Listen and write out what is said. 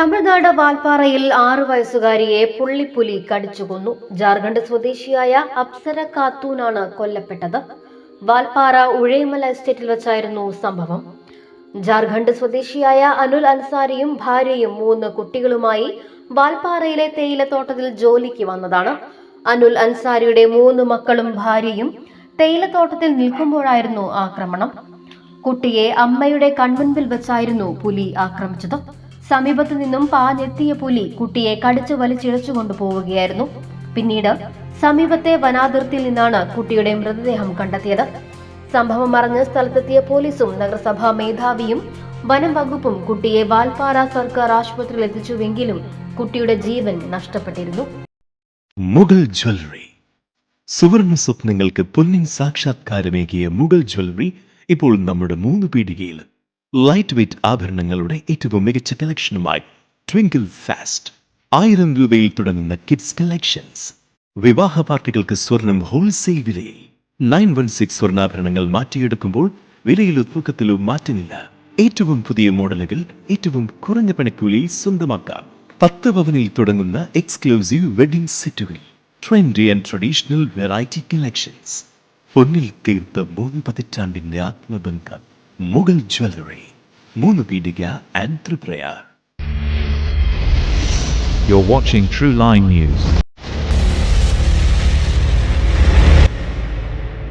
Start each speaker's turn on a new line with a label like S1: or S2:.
S1: തമിഴ്നാട് വാൽപ്പാറയിൽ 6 വയസ്സുകാരിയെ പുള്ളിപ്പുലി കടിച്ചുകൊന്നു. ജാർഖണ്ഡ് സ്വദേശിയായ അപ്സര ഖാത്തൂനാണ് കൊല്ലപ്പെട്ടത്. വാൽപ്പാറ ഉഴയമല എസ്റ്റേറ്റിൽ വെച്ചായിരുന്നു സംഭവം. ജാർഖണ്ഡ് സ്വദേശിയായ അനുൽ അൻസാരിയും ഭാര്യയും 3 കുട്ടികളുമായി വാൽപ്പാറയിലെ തേയിലത്തോട്ടത്തിൽ ജോലിക്ക് വന്നതാണ്. അനുൽ അൻസാരിയുടെ 3 മക്കളും ഭാര്യയും തേയിലത്തോട്ടത്തിൽ നിൽക്കുമ്പോഴായിരുന്നു ആക്രമണം. കുട്ടിയെ അമ്മയുടെ കൺമുൻപിൽ വെച്ചായിരുന്നു പുലി ആക്രമിച്ചത്. സമീപത്തു നിന്നും പാഞ്ഞെത്തിയ പുലി കുട്ടിയെ കടിച്ചു വലിച്ചിഴച്ചുകൊണ്ടു പോവുകയായിരുന്നു. പിന്നീട് സമീപത്തെ വനാതിർത്തിയിൽ നിന്നാണ് കുട്ടിയുടെ മൃതദേഹം കണ്ടെത്തിയത്. സംഭവം അറിഞ്ഞ് സ്ഥലത്തെത്തിയ പോലീസും നഗരസഭാ മേധാവിയും വനം വകുപ്പും കുട്ടിയെ വാൽപ്പാറ സർക്കാർ ആശുപത്രിയിൽ എത്തിച്ചുവെങ്കിലും കുട്ടിയുടെ ജീവൻ നഷ്ടപ്പെട്ടിരുന്നു.
S2: മുഗൾ ജ്വല്ലറി. സുവർണ സ്വപ്നങ്ങൾക്ക് പൊന്നിൻ സാക്ഷാത്കാരമേകിയ മുഗൾ ജ്വല്ലറി ഇപ്പോൾ നമ്മുടെ 3 പീടികയിൽ. ലൈറ്റ് വെയ്റ്റ് ആഭരണങ്ങളുടെ ഏറ്റവും മികച്ച കളക്ഷനുമായി ട്വിങ്കിൾ ഫാസ്റ്റ്. 1000 രൂപയിൽ തുടങ്ങുന്ന കിഡ്സ് കളക്ഷൻസ്. വിവാഹ പാർട്ടികൾക്ക് സ്വർണം ഹോൾസെയിൽ വിലയിൽ. 916 സ്വർണ്ണാഭരണങ്ങൾ മാറ്റിയെടുക്കുമ്പോൾ വിലയിലോ തൂക്കത്തിലോ മാറ്റമില്ല. ഏറ്റവും പുതിയ മോഡലുകൾ ഏറ്റവും കുറഞ്ഞ പണിക്കൂലിയിൽ സ്വന്തമാക്കാം. 10 പവനിൽ തുടങ്ങുന്ന എക്സ്ക്ലൂസീവ് വെഡിംഗ് സെറ്റുകൾ. Trendy and traditional variety collections. പൊന്നിൽ തീർത്ത 3 പതിറ്റാണ്ടിന്റെ ആത്മബന്ധം. മുഗൾ ജ്വല്ലറി, 3 പീടിക and Tripura.
S3: You're watching True Line News.